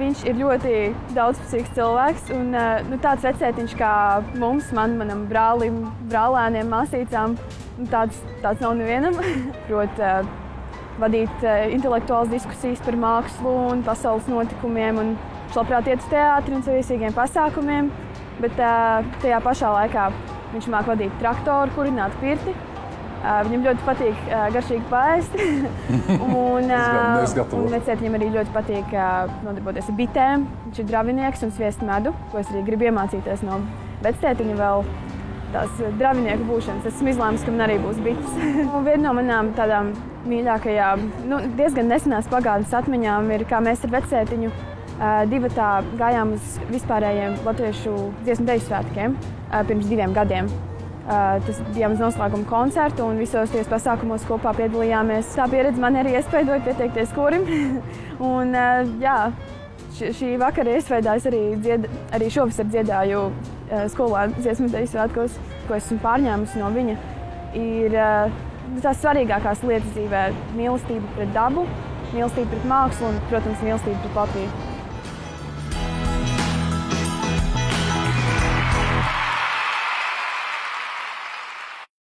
Viņš ir ļoti daudzpusīgs cilvēks un tāds vecētiņš kā mums, manam brālim, brālēniem, māsīcām. Tāds nav nevienam. Prot vadīt intelektuālas diskusijas par mākslu un pasaules notikumiem un labprāt iet uz teātri un savīsīgiem pasākumiem. Bet tajā pašā laikā viņš māk vadīt traktoru, kurināt pirti. Viņam ļoti patīk garšīgi paēst. un vecētiņam arī ļoti patīk nodarboties ar bitēm. Viņš ir dravinieks un sviest medu, ko es arī gribu iemācīties no vectētiņa vēl tās dravinieku būšanas. Esmu izlēmusi, ka man arī būs bites. Viena no manām tādām mīļākajām, diezgan nesenās pagātnes atmiņām ir, kā mēs ar vecētiņu divatā gājām uz vispārējiem latviešu dziesmu deju svētkiem pirms 2 gadiem. Tas bijām uz noslēguma koncertu un visos tajos pasākumos kopā piedalījāmies. Tā pieredze man arī iespaidoja pieteikties korim. un šī vakara iespaidās arī šovasar dziedāju skolā dziesmu deju svētkos, ko esmu pārņēmusi no viņa. Ir tās svarīgākās lietas dzīvē - mīlestība pret dabu, mīlestība pret mākslu un, protams, mīlestība pret Latviju.